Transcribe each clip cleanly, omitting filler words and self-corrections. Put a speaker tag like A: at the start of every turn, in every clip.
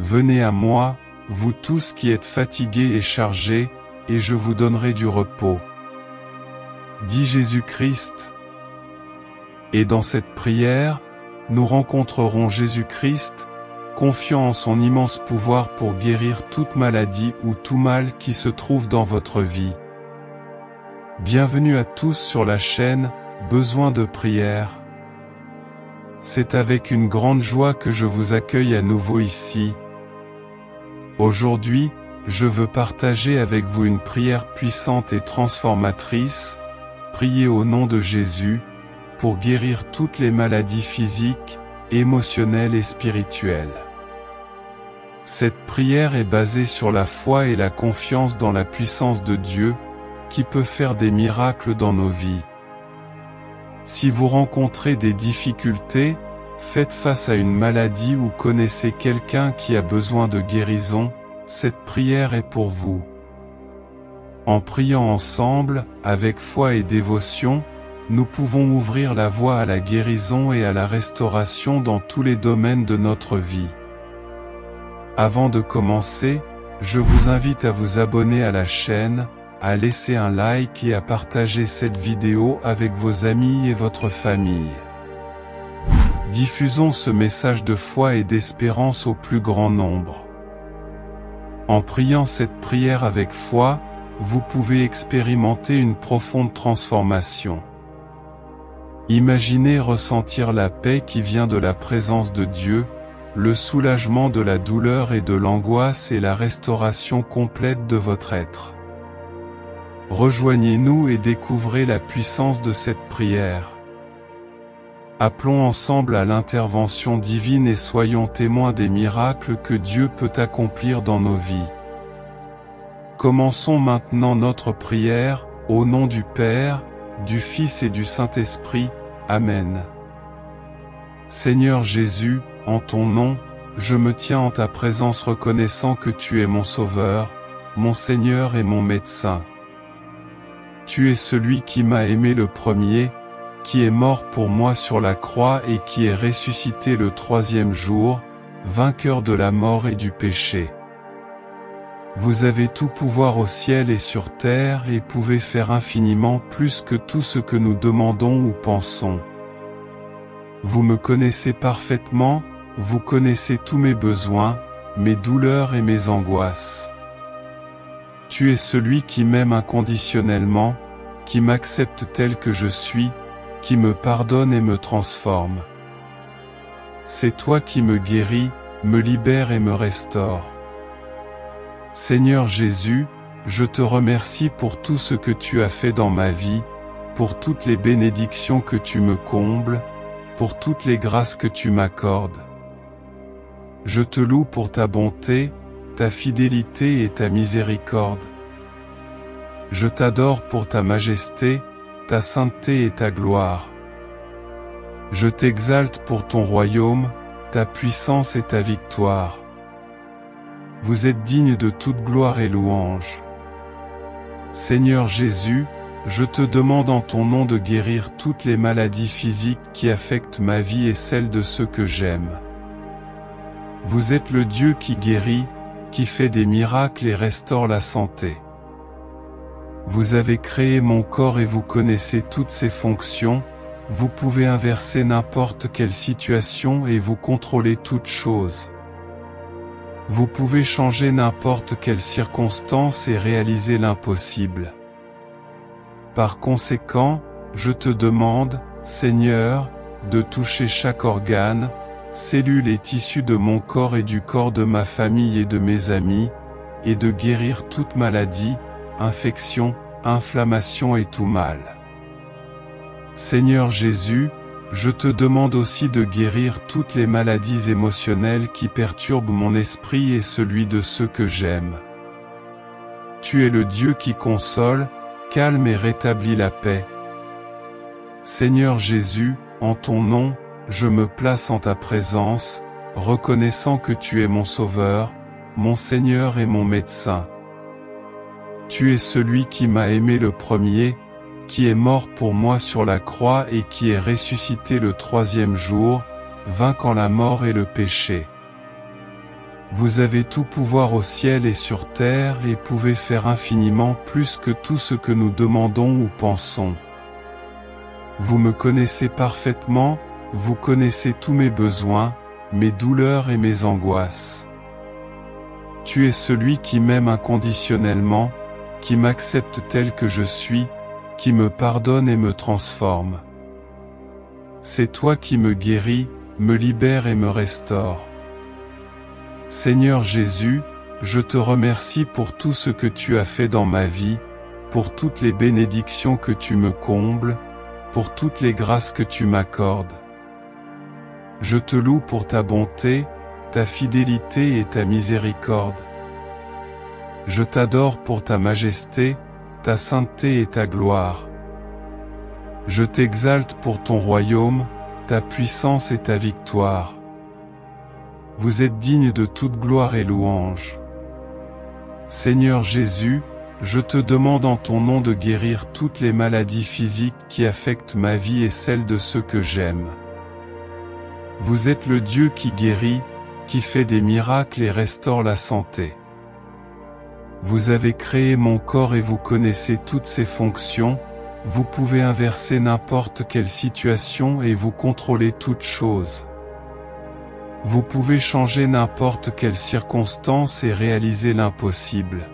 A: Venez à moi, vous tous qui êtes fatigués et chargés, et je vous donnerai du repos. Dit Jésus-Christ. Et dans cette prière, nous rencontrerons Jésus-Christ, confiant en son immense pouvoir pour guérir toute maladie ou tout mal qui se trouve dans votre vie. Bienvenue à tous sur la chaîne Besoin de prière. C'est avec une grande joie que je vous accueille à nouveau ici. Aujourd'hui, je veux partager avec vous une prière puissante et transformatrice, prier au nom de Jésus, pour guérir toutes les maladies physiques, émotionnelles et spirituelles. Cette prière est basée sur la foi et la confiance dans la puissance de Dieu, qui peut faire des miracles dans nos vies. Si vous rencontrez des difficultés, faites face à une maladie ou connaissez quelqu'un qui a besoin de guérison, cette prière est pour vous. En priant ensemble, avec foi et dévotion, nous pouvons ouvrir la voie à la guérison et à la restauration dans tous les domaines de notre vie. Avant de commencer, je vous invite à vous abonner à la chaîne, à laisser un like et à partager cette vidéo avec vos amis et votre famille. Diffusons ce message de foi et d'espérance au plus grand nombre. En priant cette prière avec foi, vous pouvez expérimenter une profonde transformation. Imaginez ressentir la paix qui vient de la présence de Dieu, le soulagement de la douleur et de l'angoisse et la restauration complète de votre être. Rejoignez-nous et découvrez la puissance de cette prière. Appelons ensemble à l'intervention divine et soyons témoins des miracles que Dieu peut accomplir dans nos vies. Commençons maintenant notre prière, au nom du Père, du Fils et du Saint-Esprit. Amen. Seigneur Jésus, en ton nom, je me tiens en ta présence reconnaissant que tu es mon Sauveur, mon Seigneur et mon médecin. Tu es celui qui m'a aimé le premier, qui est mort pour moi sur la croix et qui est ressuscité le troisième jour, vainqueur de la mort et du péché. Vous avez tout pouvoir au ciel et sur terre et pouvez faire infiniment plus que tout ce que nous demandons ou pensons. Vous me connaissez parfaitement, vous connaissez tous mes besoins, mes douleurs et mes angoisses. Tu es celui qui m'aime inconditionnellement, qui m'accepte tel que je suis, qui me pardonne et me transforme. C'est toi qui me guéris, me libères et me restaures. Seigneur Jésus, je te remercie pour tout ce que tu as fait dans ma vie, pour toutes les bénédictions que tu me combles, pour toutes les grâces que tu m'accordes. Je te loue pour ta bonté, ta fidélité et ta miséricorde. Je t'adore pour ta majesté, ta sainteté et ta gloire. Je t'exalte pour ton royaume, ta puissance et ta victoire. Vous êtes digne de toute gloire et louange. Seigneur Jésus, je te demande en ton nom de guérir toutes les maladies physiques qui affectent ma vie et celles de ceux que j'aime. Vous êtes le Dieu qui guérit, qui fait des miracles et restaure la santé. Vous avez créé mon corps et vous connaissez toutes ses fonctions, vous pouvez inverser n'importe quelle situation et vous contrôlez toutes choses. Vous pouvez changer n'importe quelle circonstance et réaliser l'impossible. Par conséquent, je te demande, Seigneur, de toucher chaque organe, cellule et tissu de mon corps et du corps de ma famille et de mes amis, et de guérir toute maladie, infection, inflammation et tout mal. Seigneur Jésus, je te demande aussi de guérir toutes les maladies émotionnelles qui perturbent mon esprit et celui de ceux que j'aime. Tu es le Dieu qui console, calme et rétablit la paix. Seigneur Jésus, en ton nom, je me place en ta présence, reconnaissant que tu es mon Sauveur, mon Seigneur et mon médecin. Tu es celui qui m'a aimé le premier, qui est mort pour moi sur la croix et qui est ressuscité le troisième jour, vainquant la mort et le péché. Vous avez tout pouvoir au ciel et sur terre et pouvez faire infiniment plus que tout ce que nous demandons ou pensons. Vous me connaissez parfaitement, vous connaissez tous mes besoins, mes douleurs et mes angoisses. Tu es celui qui m'aime inconditionnellement, qui m'accepte tel que je suis, qui me pardonne et me transforme. C'est toi qui me guéris, me libère et me restaure. Seigneur Jésus, je te remercie pour tout ce que tu as fait dans ma vie, pour toutes les bénédictions que tu me combles, pour toutes les grâces que tu m'accordes. Je te loue pour ta bonté, ta fidélité et ta miséricorde. Je t'adore pour ta majesté, ta sainteté et ta gloire. Je t'exalte pour ton royaume, ta puissance et ta victoire. Vous êtes digne de toute gloire et louange. Seigneur Jésus, je te demande en ton nom de guérir toutes les maladies physiques qui affectent ma vie et celles de ceux que j'aime. Vous êtes le Dieu qui guérit, qui fait des miracles et restaure la santé. Vous avez créé mon corps et vous connaissez toutes ses fonctions, vous pouvez inverser n'importe quelle situation et vous contrôlez toutes choses. Vous pouvez changer n'importe quelle circonstance et réaliser l'impossible.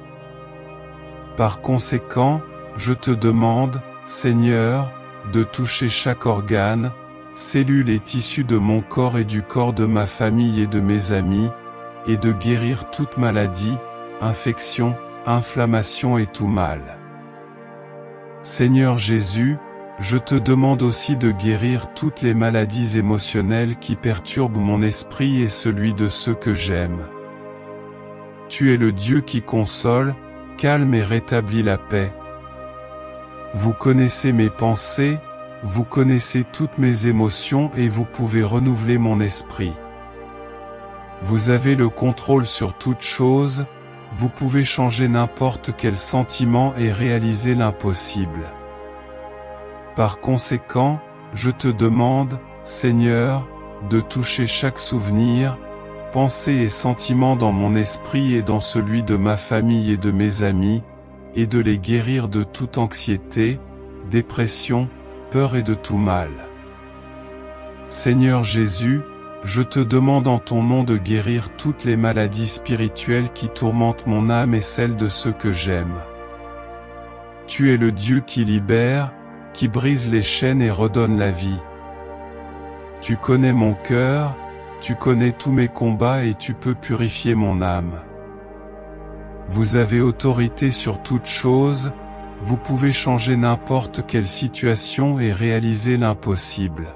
A: Par conséquent, je te demande, Seigneur, de toucher chaque organe, cellule et tissu de mon corps et du corps de ma famille et de mes amis, et de guérir toute maladie, infection, inflammation et tout mal. Seigneur Jésus, je te demande aussi de guérir toutes les maladies émotionnelles qui perturbent mon esprit et celui de ceux que j'aime. Tu es le Dieu qui console, calme et rétablit la paix. Vous connaissez mes pensées, vous connaissez toutes mes émotions et vous pouvez renouveler mon esprit. Vous avez le contrôle sur toute chose, vous pouvez changer n'importe quel sentiment et réaliser l'impossible. Par conséquent, je te demande, Seigneur, de toucher chaque souvenir, pensée et sentiment dans mon esprit et dans celui de ma famille et de mes amis, et de les guérir de toute anxiété, dépression, peur et de tout mal. Seigneur Jésus, je te demande en ton nom de guérir toutes les maladies spirituelles qui tourmentent mon âme et celles de ceux que j'aime. Tu es le Dieu qui libère, qui brise les chaînes et redonne la vie. Tu connais mon cœur, tu connais tous mes combats et tu peux purifier mon âme. Vous avez autorité sur toute chose, vous pouvez changer n'importe quelle situation et réaliser l'impossible.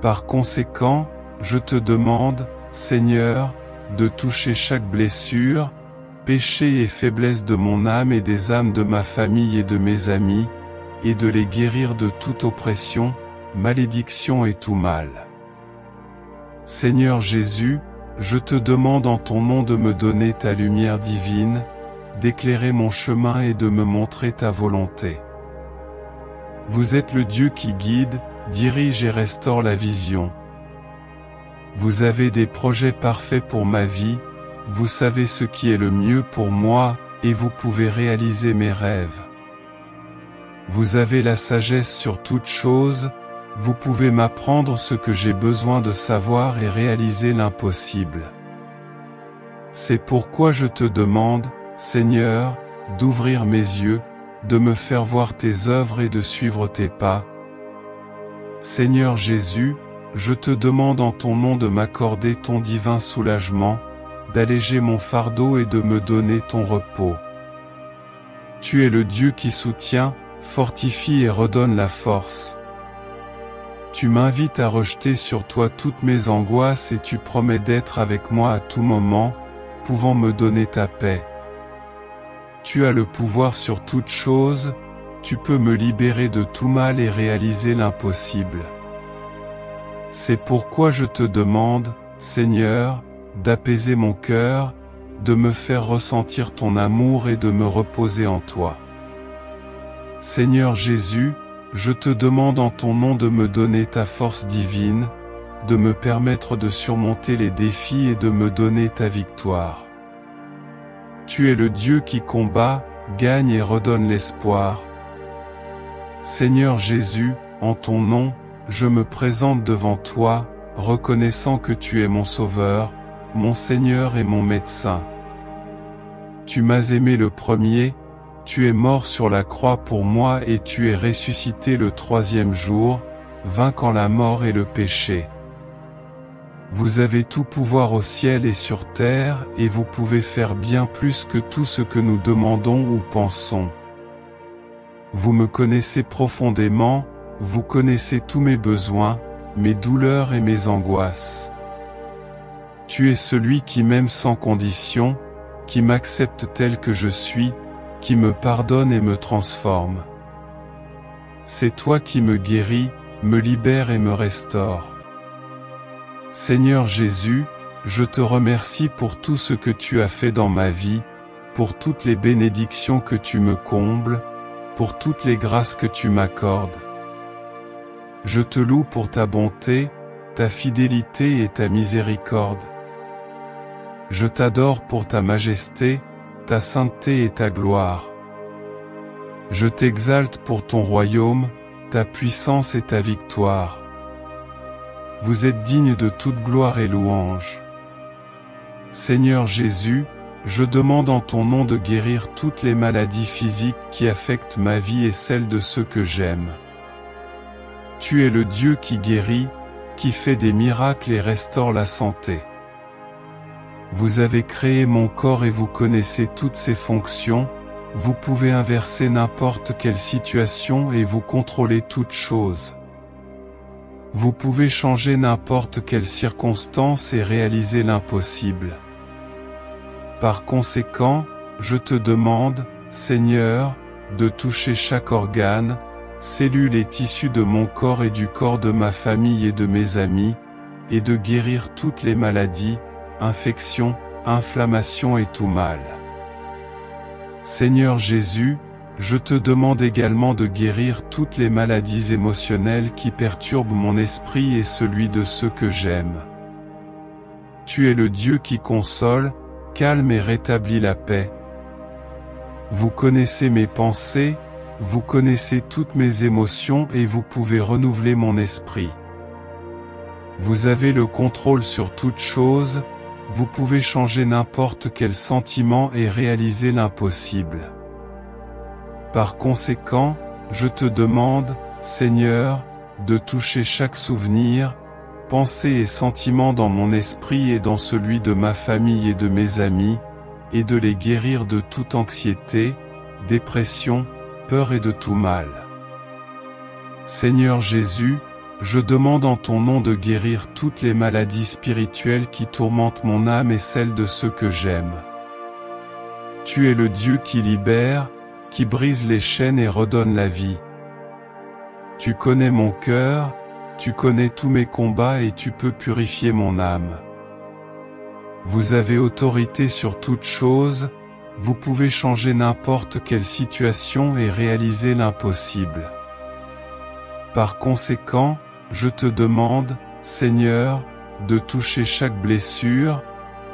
A: Par conséquent, je te demande, Seigneur, de toucher chaque blessure, péché et faiblesse de mon âme et des âmes de ma famille et de mes amis, et de les guérir de toute oppression, malédiction et tout mal. Seigneur Jésus, je te demande en ton nom de me donner ta lumière divine, d'éclairer mon chemin et de me montrer ta volonté. Vous êtes le Dieu qui guide, dirige et restaure la vision. Vous avez des projets parfaits pour ma vie, vous savez ce qui est le mieux pour moi, et vous pouvez réaliser mes rêves. Vous avez la sagesse sur toute chose, vous pouvez m'apprendre ce que j'ai besoin de savoir et réaliser l'impossible. C'est pourquoi je te demande, Seigneur, d'ouvrir mes yeux, de me faire voir tes œuvres et de suivre tes pas. Seigneur Jésus, je te demande en ton nom de m'accorder ton divin soulagement, d'alléger mon fardeau et de me donner ton repos. Tu es le Dieu qui soutient, fortifie et redonne la force. Tu m'invites à rejeter sur toi toutes mes angoisses et tu promets d'être avec moi à tout moment, pouvant me donner ta paix. Tu as le pouvoir sur toute chose, tu peux me libérer de tout mal et réaliser l'impossible. C'est pourquoi je te demande, Seigneur, d'apaiser mon cœur, de me faire ressentir ton amour et de me reposer en toi. Seigneur Jésus, je te demande en ton nom de me donner ta force divine, de me permettre de surmonter les défis et de me donner ta victoire. Tu es le Dieu qui combat, gagne et redonne l'espoir. Seigneur Jésus, en ton nom, je me présente devant toi, reconnaissant que tu es mon Sauveur, mon Seigneur et mon médecin. Tu m'as aimé le premier, tu es mort sur la croix pour moi et tu es ressuscité le troisième jour, vainquant la mort et le péché. Vous avez tout pouvoir au ciel et sur terre et vous pouvez faire bien plus que tout ce que nous demandons ou pensons. Vous me connaissez profondément, vous connaissez tous mes besoins, mes douleurs et mes angoisses. Tu es celui qui m'aime sans condition, qui m'accepte tel que je suis, qui me pardonne et me transforme. C'est toi qui me guéris, me libère et me restaure. Seigneur Jésus, je te remercie pour tout ce que tu as fait dans ma vie, pour toutes les bénédictions que tu me combles, pour toutes les grâces que tu m'accordes. Je te loue pour ta bonté, ta fidélité et ta miséricorde. Je t'adore pour ta majesté, ta sainteté et ta gloire. Je t'exalte pour ton royaume, ta puissance et ta victoire. Vous êtes digne de toute gloire et louange. Seigneur Jésus, je demande en ton nom de guérir toutes les maladies physiques qui affectent ma vie et celles de ceux que j'aime. Tu es le Dieu qui guérit, qui fait des miracles et restaure la santé. Vous avez créé mon corps et vous connaissez toutes ses fonctions, vous pouvez inverser n'importe quelle situation et vous contrôlez toutes choses. Vous pouvez changer n'importe quelle circonstance et réaliser l'impossible. Par conséquent, je te demande, Seigneur, de toucher chaque organe, cellule et tissu de mon corps et du corps de ma famille et de mes amis, et de guérir toutes les maladies, infections, inflammations et tout mal. Seigneur Jésus, je te demande également de guérir toutes les maladies émotionnelles qui perturbent mon esprit et celui de ceux que j'aime. Tu es le Dieu qui console, calme et rétablit la paix. Vous connaissez mes pensées, vous connaissez toutes mes émotions et vous pouvez renouveler mon esprit. Vous avez le contrôle sur toute chose, vous pouvez changer n'importe quel sentiment et réaliser l'impossible. Par conséquent, je te demande, Seigneur, de toucher chaque souvenir, pensée et sentiment dans mon esprit et dans celui de ma famille et de mes amis, et de les guérir de toute anxiété, dépression, peur et de tout mal. Seigneur Jésus, je demande en ton nom de guérir toutes les maladies spirituelles qui tourmentent mon âme et celles de ceux que j'aime. Tu es le Dieu qui libère, qui brise les chaînes et redonne la vie. Tu connais mon cœur, tu connais tous mes combats et tu peux purifier mon âme. Vous avez autorité sur toute chose, vous pouvez changer n'importe quelle situation et réaliser l'impossible. Par conséquent, je te demande, Seigneur, de toucher chaque blessure,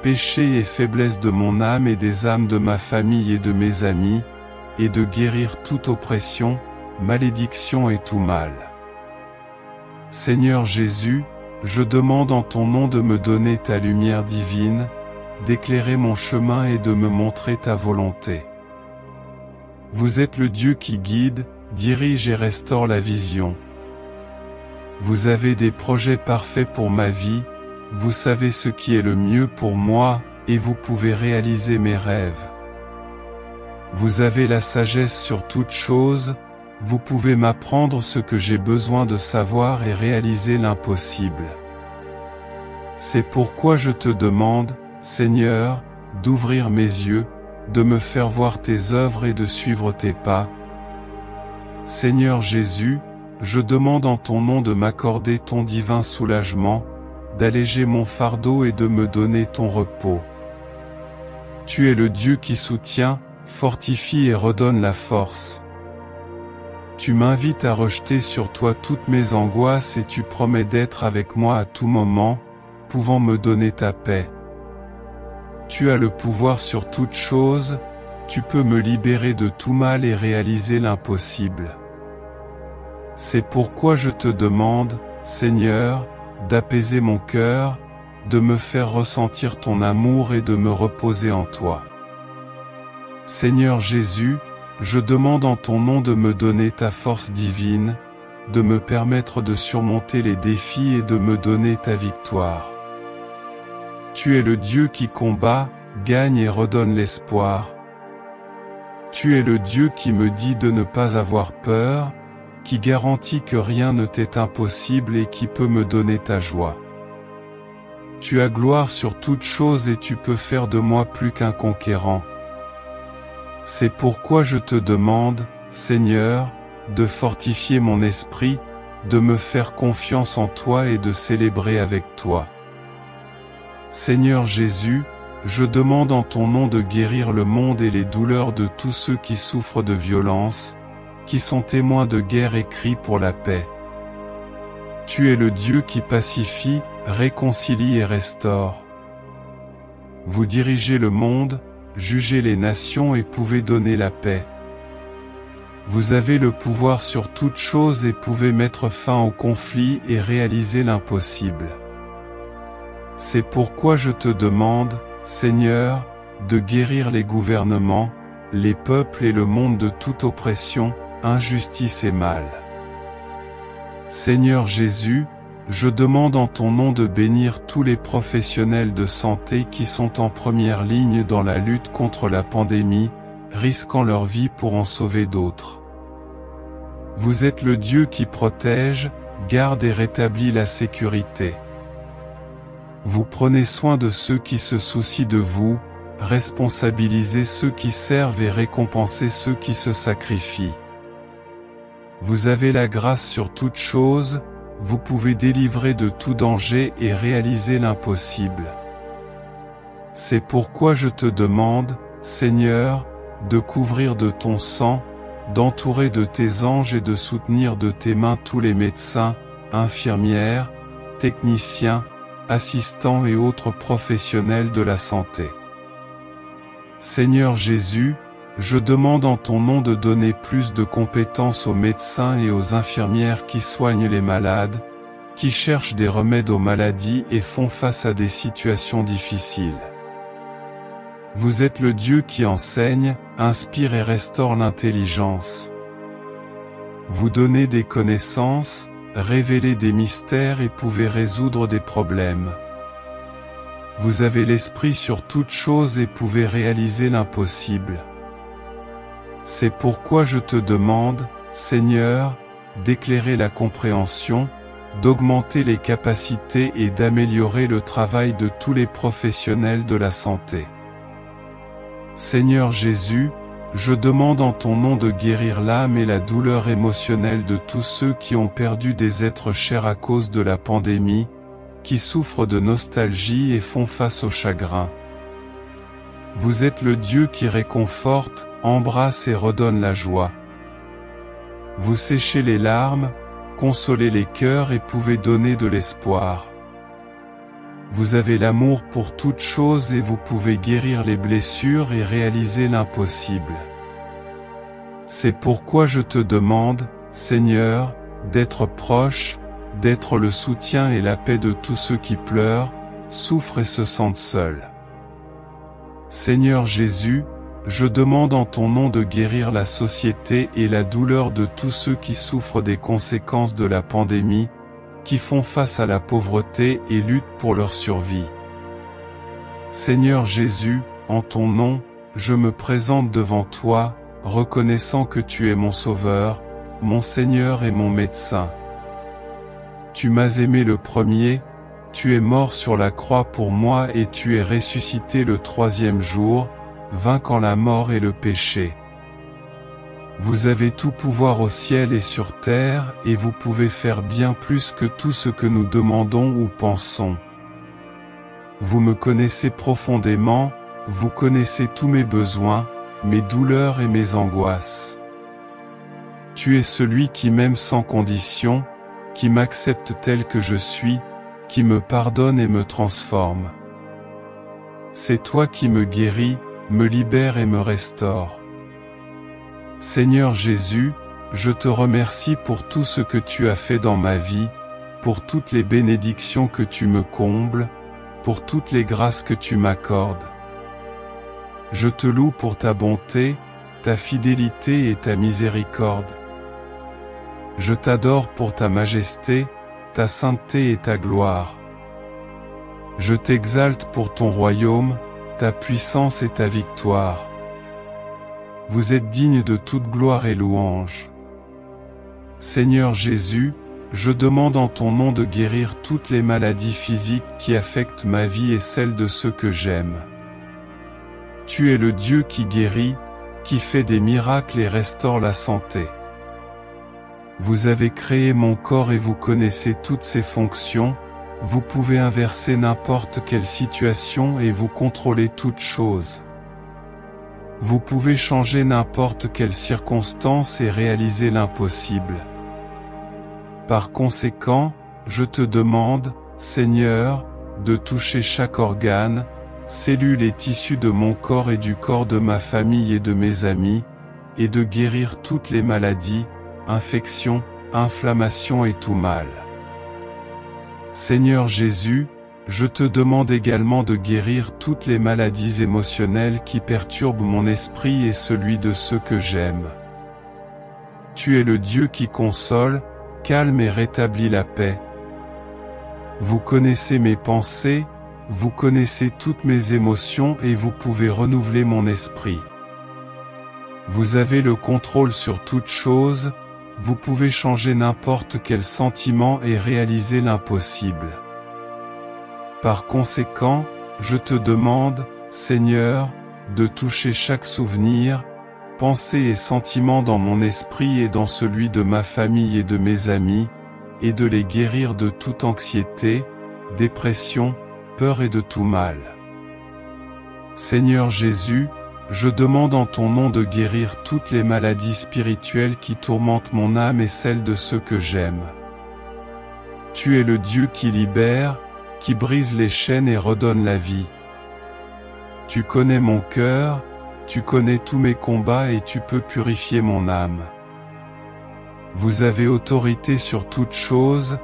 A: péché et faiblesse de mon âme et des âmes de ma famille et de mes amis, et de guérir toute oppression, malédiction et tout mal. Seigneur Jésus, je demande en ton nom de me donner ta lumière divine, d'éclairer mon chemin et de me montrer ta volonté. Vous êtes le Dieu qui guide, dirige et restaure la vision. Vous avez des projets parfaits pour ma vie, vous savez ce qui est le mieux pour moi, et vous pouvez réaliser mes rêves. Vous avez la sagesse sur toute chose, vous pouvez m'apprendre ce que j'ai besoin de savoir et réaliser l'impossible. C'est pourquoi je te demande, Seigneur, d'ouvrir mes yeux, de me faire voir tes œuvres et de suivre tes pas. Seigneur Jésus, je demande en ton nom de m'accorder ton divin soulagement, d'alléger mon fardeau et de me donner ton repos. Tu es le Dieu qui soutient, fortifie et redonne la force. Tu m'invites à rejeter sur toi toutes mes angoisses et tu promets d'être avec moi à tout moment, pouvant me donner ta paix. Tu as le pouvoir sur toute chose, tu peux me libérer de tout mal et réaliser l'impossible. C'est pourquoi je te demande, Seigneur, d'apaiser mon cœur, de me faire ressentir ton amour et de me reposer en toi. Seigneur Jésus, je demande en ton nom de me donner ta force divine, de me permettre de surmonter les défis et de me donner ta victoire. Tu es le Dieu qui combat, gagne et redonne l'espoir. Tu es le Dieu qui me dit de ne pas avoir peur, qui garantit que rien ne t'est impossible et qui peut me donner ta joie. Tu as gloire sur toute chose et tu peux faire de moi plus qu'un conquérant. C'est pourquoi je te demande, Seigneur, de fortifier mon esprit, de me faire confiance en toi et de célébrer avec toi. Seigneur Jésus, je demande en ton nom de guérir le monde et les douleurs de tous ceux qui souffrent de violence, qui sont témoins de guerre et crient pour la paix. Tu es le Dieu qui pacifie, réconcilie et restaure. Vous dirigez le monde, jugez les nations et pouvez donner la paix. Vous avez le pouvoir sur toute chose et pouvez mettre fin au conflit et réaliser l'impossible. C'est pourquoi je te demande, Seigneur, de guérir les gouvernements, les peuples et le monde de toute oppression, injustice et mal. Seigneur Jésus, je demande en ton nom de bénir tous les professionnels de santé qui sont en première ligne dans la lutte contre la pandémie, risquant leur vie pour en sauver d'autres. Vous êtes le Dieu qui protège, garde et rétablit la sécurité. Vous prenez soin de ceux qui se soucient de vous, responsabilisez ceux qui servent et récompensez ceux qui se sacrifient. Vous avez la grâce sur toute chose, vous pouvez délivrer de tout danger et réaliser l'impossible. C'est pourquoi je te demande, Seigneur, de couvrir de ton sang, d'entourer de tes anges et de soutenir de tes mains tous les médecins, infirmières, techniciens, assistants et autres professionnels de la santé. Seigneur Jésus, je demande en ton nom de donner plus de compétences aux médecins et aux infirmières qui soignent les malades, qui cherchent des remèdes aux maladies et font face à des situations difficiles. Vous êtes le Dieu qui enseigne, inspire et restaure l'intelligence. Vous donnez des connaissances, révélez des mystères et pouvez résoudre des problèmes. Vous avez l'esprit sur toute chose et pouvez réaliser l'impossible. C'est pourquoi je te demande, Seigneur, d'éclairer la compréhension, d'augmenter les capacités et d'améliorer le travail de tous les professionnels de la santé. Seigneur Jésus, je demande en ton nom de guérir l'âme et la douleur émotionnelle de tous ceux qui ont perdu des êtres chers à cause de la pandémie, qui souffrent de nostalgie et font face au chagrin. Vous êtes le Dieu qui réconforte, embrasse et redonne la joie. Vous séchez les larmes, consolez les cœurs et pouvez donner de l'espoir. Vous avez l'amour pour toutes choses et vous pouvez guérir les blessures et réaliser l'impossible. C'est pourquoi je te demande, Seigneur, d'être proche, d'être le soutien et la paix de tous ceux qui pleurent, souffrent et se sentent seuls. Seigneur Jésus, je demande en ton nom de guérir la société et la douleur de tous ceux qui souffrent des conséquences de la pandémie, qui font face à la pauvreté et luttent pour leur survie. Seigneur Jésus, en ton nom, je me présente devant toi, reconnaissant que tu es mon Sauveur, mon Seigneur et mon médecin. Tu m'as aimé le premier, tu es mort sur la croix pour moi et tu es ressuscité le troisième jour, vainquant la mort et le péché. Vous avez tout pouvoir au ciel et sur terre et vous pouvez faire bien plus que tout ce que nous demandons ou pensons. Vous me connaissez profondément, vous connaissez tous mes besoins, mes douleurs et mes angoisses. Tu es celui qui m'aime sans condition, qui m'accepte tel que je suis, qui me pardonne et me transforme. C'est toi qui me guéris, me libère et me restaure. Seigneur Jésus, je te remercie pour tout ce que tu as fait dans ma vie, pour toutes les bénédictions que tu me combles, pour toutes les grâces que tu m'accordes. Je te loue pour ta bonté, ta fidélité et ta miséricorde. Je t'adore pour ta majesté, ta sainteté et ta gloire. Je t'exalte pour ton royaume, ta puissance et ta victoire. Vous êtes digne de toute gloire et louange. Seigneur Jésus, je demande en ton nom de guérir toutes les maladies physiques qui affectent ma vie et celles de ceux que j'aime. Tu es le Dieu qui guérit, qui fait des miracles et restaure la santé. Vous avez créé mon corps et vous connaissez toutes ses fonctions, vous pouvez inverser n'importe quelle situation et vous contrôlez toutes choses. Vous pouvez changer n'importe quelle circonstance et réaliser l'impossible. Par conséquent, je te demande, Seigneur, de toucher chaque organe, cellule et tissu de mon corps et du corps de ma famille et de mes amis, et de guérir toutes les maladies, infections, inflammations et tout mal. Seigneur Jésus, je te demande également de guérir toutes les maladies émotionnelles qui perturbent mon esprit et celui de ceux que j'aime. Tu es le Dieu qui console, calme et rétablit la paix. Vous connaissez mes pensées, vous connaissez toutes mes émotions et vous pouvez renouveler mon esprit. Vous avez le contrôle sur toute chose, vous pouvez changer n'importe quel sentiment et réaliser l'impossible. Par conséquent, je te demande, Seigneur, de toucher chaque souvenir, pensée et sentiment dans mon esprit et dans celui de ma famille et de mes amis, et de les guérir de toute anxiété, dépression, peur et de tout mal. Seigneur Jésus, je demande en ton nom de guérir toutes les maladies spirituelles qui tourmentent mon âme et celle de ceux que j'aime. Tu es le Dieu qui libère, qui brise les chaînes et redonne la vie. Tu connais mon cœur, tu connais tous mes combats et tu peux purifier mon âme. Vous avez autorité sur toute chose,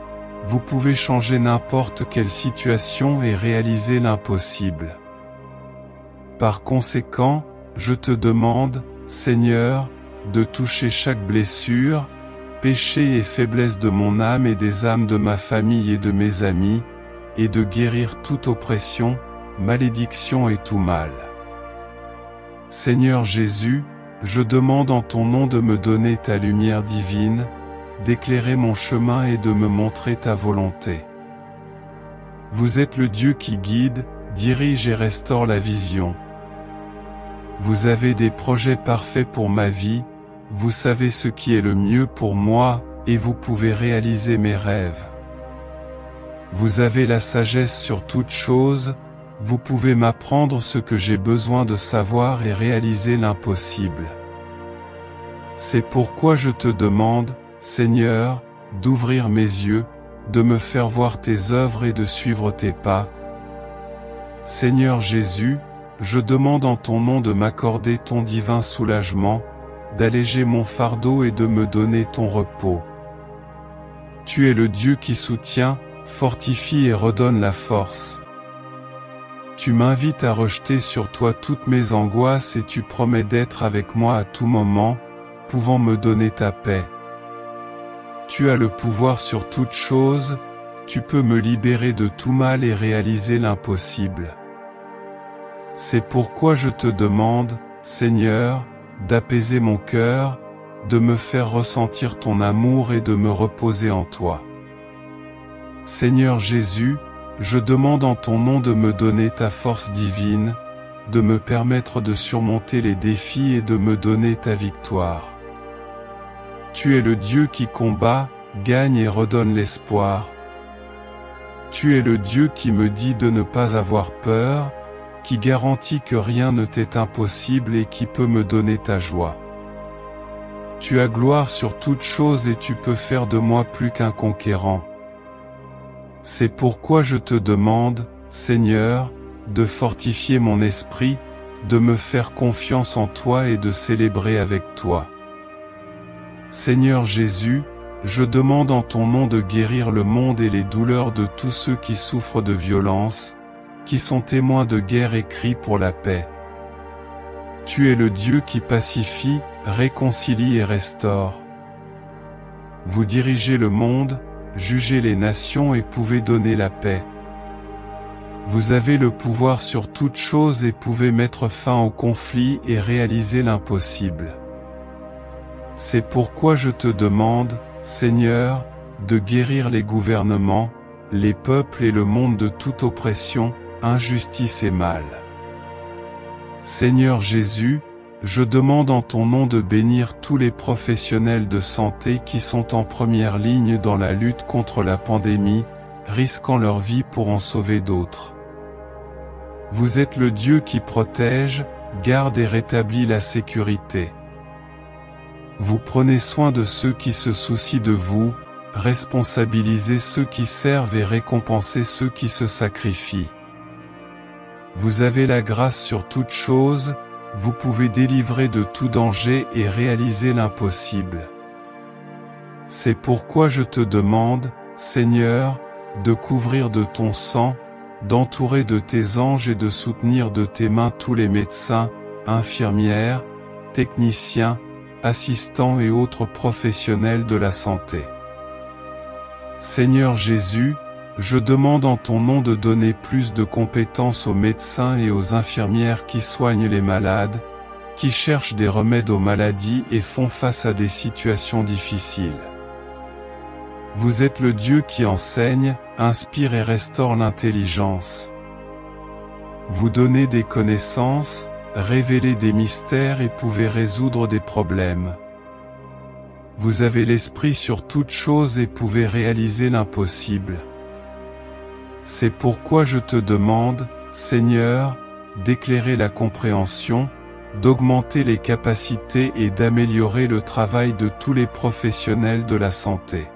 A: vous pouvez changer n'importe quelle situation et réaliser l'impossible. Par conséquent, je te demande, Seigneur, de toucher chaque blessure, péché et faiblesse de mon âme et des âmes de ma famille et de mes amis, et de guérir toute oppression, malédiction et tout mal. Seigneur Jésus, je demande en ton nom de me donner ta lumière divine, d'éclairer mon chemin et de me montrer ta volonté. Vous êtes le Dieu qui guide, dirige et restaure la vision. Vous avez des projets parfaits pour ma vie, vous savez ce qui est le mieux pour moi, et vous pouvez réaliser mes rêves. Vous avez la sagesse sur toute chose, vous pouvez m'apprendre ce que j'ai besoin de savoir et réaliser l'impossible. C'est pourquoi je te demande, Seigneur, d'ouvrir mes yeux, de me faire voir tes œuvres et de suivre tes pas. Seigneur Jésus, je demande en ton nom de m'accorder ton divin soulagement, d'alléger mon fardeau et de me donner ton repos. Tu es le Dieu qui soutient, fortifie et redonne la force. Tu m'invites à rejeter sur toi toutes mes angoisses et tu promets d'être avec moi à tout moment, pouvant me donner ta paix. Tu as le pouvoir sur toute chose, tu peux me libérer de tout mal et réaliser l'impossible. C'est pourquoi je te demande, Seigneur, d'apaiser mon cœur, de me faire ressentir ton amour et de me reposer en toi. Seigneur Jésus, je demande en ton nom de me donner ta force divine, de me permettre de surmonter les défis et de me donner ta victoire. Tu es le Dieu qui combat, gagne et redonne l'espoir. Tu es le Dieu qui me dit de ne pas avoir peur, qui garantit que rien ne t'est impossible et qui peut me donner ta joie. tu as gloire sur toutes choses et tu peux faire de moi plus qu'un conquérant. C'est pourquoi je te demande, Seigneur, de fortifier mon esprit, de me faire confiance en toi et de célébrer avec toi. Seigneur Jésus, je demande en ton nom de guérir le monde et les douleurs de tous ceux qui souffrent de violence, qui sont témoins de guerre et crient pour la paix. Tu es le Dieu qui pacifie, réconcilie et restaure. Vous dirigez le monde, jugez les nations et pouvez donner la paix. Vous avez le pouvoir sur toutes choses et pouvez mettre fin au conflit et réaliser l'impossible. C'est pourquoi je te demande, Seigneur, de guérir les gouvernements, les peuples et le monde de toute oppression, injustice et mal. Seigneur Jésus, je demande en ton nom de bénir tous les professionnels de santé qui sont en première ligne dans la lutte contre la pandémie, risquant leur vie pour en sauver d'autres. Vous êtes le Dieu qui protège, garde et rétablit la sécurité. Vous prenez soin de ceux qui se soucient de vous, responsabilisez ceux qui servent et récompensez ceux qui se sacrifient. Vous avez la grâce sur toutes choses, vous pouvez délivrer de tout danger et réaliser l'impossible. C'est pourquoi je te demande, Seigneur, de couvrir de ton sang, d'entourer de tes anges et de soutenir de tes mains tous les médecins, infirmières, techniciens, assistants et autres professionnels de la santé. Seigneur Jésus, je demande en ton nom de donner plus de compétences aux médecins et aux infirmières qui soignent les malades, qui cherchent des remèdes aux maladies et font face à des situations difficiles. Vous êtes le Dieu qui enseigne, inspire et restaure l'intelligence. Vous donnez des connaissances, révélez des mystères et pouvez résoudre des problèmes. Vous avez l'esprit sur toutes choses et pouvez réaliser l'impossible. C'est pourquoi je te demande, Seigneur, d'éclairer la compréhension, d'augmenter les capacités et d'améliorer le travail de tous les professionnels de la santé.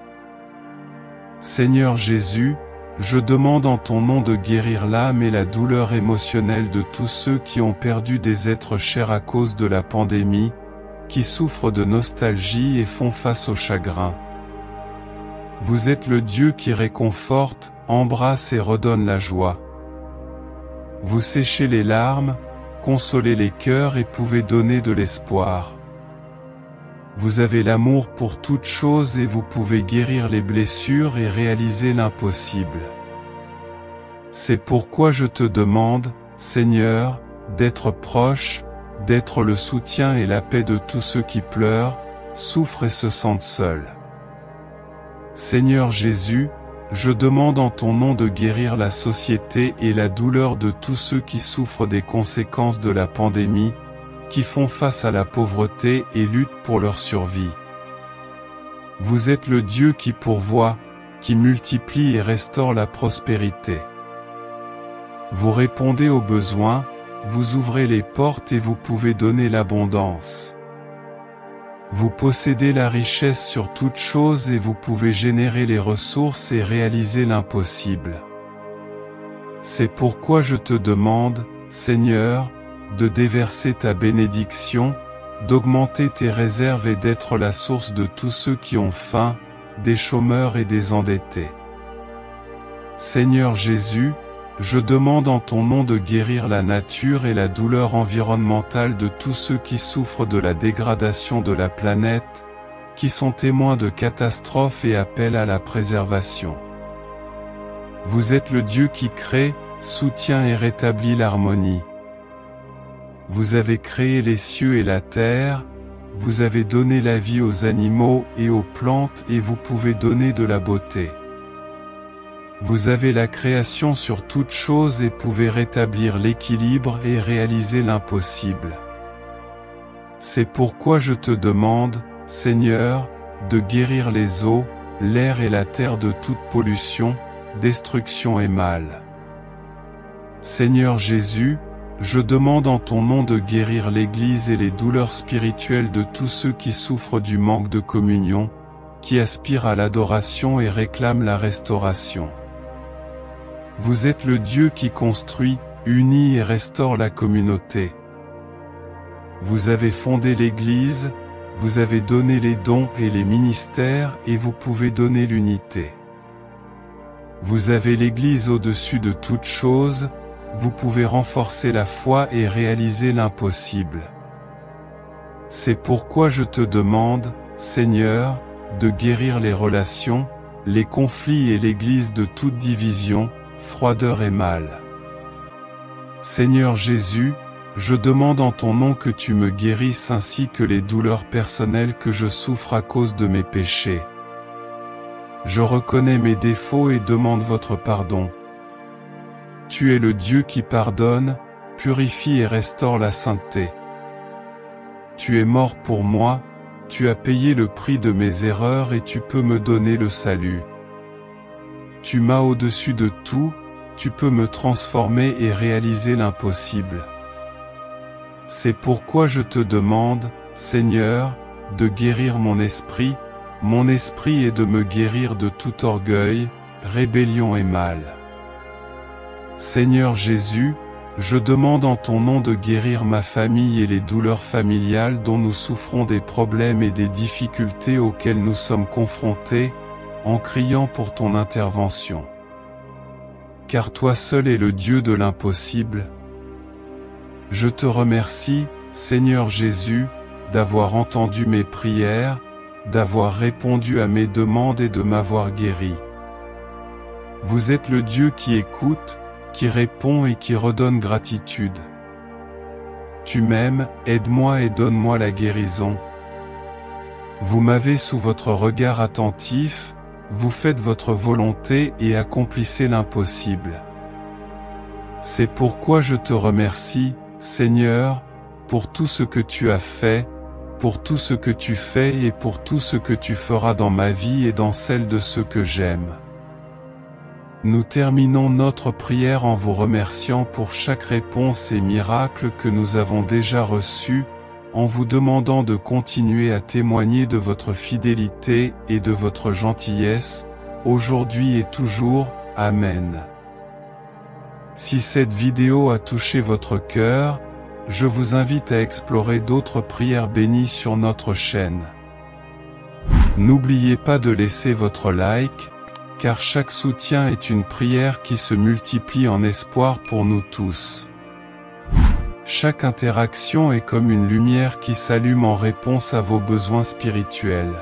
A: Seigneur Jésus, je demande en ton nom de guérir l'âme et la douleur émotionnelle de tous ceux qui ont perdu des êtres chers à cause de la pandémie, qui souffrent de nostalgie et font face au chagrin. Vous êtes le Dieu qui réconforte, embrasse et redonne la joie. Vous séchez les larmes, consolez les cœurs et pouvez donner de l'espoir. Vous avez l'amour pour toutes choses et vous pouvez guérir les blessures et réaliser l'impossible. C'est pourquoi je te demande, Seigneur, d'être proche, d'être le soutien et la paix de tous ceux qui pleurent, souffrent et se sentent seuls. Seigneur Jésus, je demande en ton nom de guérir la société et la douleur de tous ceux qui souffrent des conséquences de la pandémie, qui font face à la pauvreté et luttent pour leur survie. Vous êtes le Dieu qui pourvoit, qui multiplie et restaure la prospérité. Vous répondez aux besoins, vous ouvrez les portes et vous pouvez donner l'abondance. Vous possédez la richesse sur toutes choses et vous pouvez générer les ressources et réaliser l'impossible. C'est pourquoi je te demande, Seigneur, de déverser ta bénédiction, d'augmenter tes réserves et d'être la source de tous ceux qui ont faim, des chômeurs et des endettés. Seigneur Jésus, je demande en ton nom de guérir la nature et la douleur environnementale de tous ceux qui souffrent de la dégradation de la planète, qui sont témoins de catastrophes et appellent à la préservation. Vous êtes le Dieu qui crée, soutient et rétablit l'harmonie. Vous avez créé les cieux et la terre, vous avez donné la vie aux animaux et aux plantes et vous pouvez donner de la beauté. Vous avez la création sur toutes choses et pouvez rétablir l'équilibre et réaliser l'impossible. C'est pourquoi je te demande, Seigneur, de guérir les eaux, l'air et la terre de toute pollution, destruction et mal. Seigneur Jésus, je demande en ton nom de guérir l'Église et les douleurs spirituelles de tous ceux qui souffrent du manque de communion, qui aspirent à l'adoration et réclament la restauration. Vous êtes le Dieu qui construit, unit et restaure la communauté. Vous avez fondé l'Église, vous avez donné les dons et les ministères et vous pouvez donner l'unité. Vous avez l'Église au-dessus de toute chose, vous pouvez renforcer la foi et réaliser l'impossible. C'est pourquoi je te demande, Seigneur, de guérir les relations, les conflits et l'Église de toute division, froideur et mal. Seigneur Jésus, je demande en ton nom que tu me guérisses ainsi que les douleurs personnelles que je souffre à cause de mes péchés. Je reconnais mes défauts et demande votre pardon. Tu es le Dieu qui pardonne, purifie et restaure la sainteté. Tu es mort pour moi, tu as payé le prix de mes erreurs et tu peux me donner le salut. Tu m'as au-dessus de tout, tu peux me transformer et réaliser l'impossible. C'est pourquoi je te demande, Seigneur, de guérir mon esprit et de me guérir de tout orgueil, rébellion et mal. Seigneur Jésus, je demande en ton nom de guérir ma famille et les douleurs familiales dont nous souffrons, des problèmes et des difficultés auxquels nous sommes confrontés, en criant pour ton intervention. Car toi seul es le Dieu de l'impossible. Je te remercie, Seigneur Jésus, d'avoir entendu mes prières, d'avoir répondu à mes demandes et de m'avoir guéri. Vous êtes le Dieu qui écoute, qui répond et qui redonne gratitude. Tu m'aimes, aide-moi et donne-moi la guérison. Vous m'avez sous votre regard attentif, vous faites votre volonté et accomplissez l'impossible. C'est pourquoi je te remercie, Seigneur, pour tout ce que tu as fait, pour tout ce que tu fais et pour tout ce que tu feras dans ma vie et dans celle de ceux que j'aime. Nous terminons notre prière en vous remerciant pour chaque réponse et miracle que nous avons déjà reçu, en vous demandant de continuer à témoigner de votre fidélité et de votre gentillesse, aujourd'hui et toujours. Amen. Si cette vidéo a touché votre cœur, je vous invite à explorer d'autres prières bénies sur notre chaîne. N'oubliez pas de laisser votre like, car chaque soutien est une prière qui se multiplie en espoir pour nous tous. Chaque interaction est comme une lumière qui s'allume en réponse à vos besoins spirituels.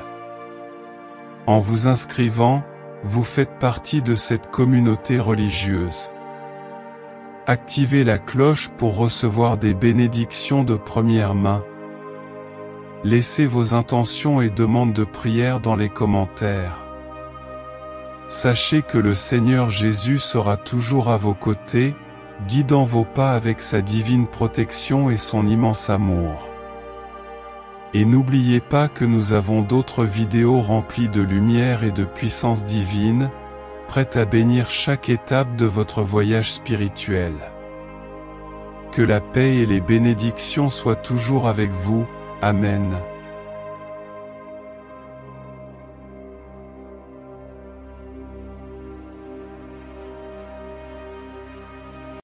A: En vous inscrivant, vous faites partie de cette communauté religieuse. Activez la cloche pour recevoir des bénédictions de première main. Laissez vos intentions et demandes de prière dans les commentaires. Sachez que le Seigneur Jésus sera toujours à vos côtés, guidant vos pas avec sa divine protection et son immense amour. Et n'oubliez pas que nous avons d'autres vidéos remplies de lumière et de puissance divine, prêtes à bénir chaque étape de votre voyage spirituel. Que la paix et les bénédictions soient toujours avec vous. Amen.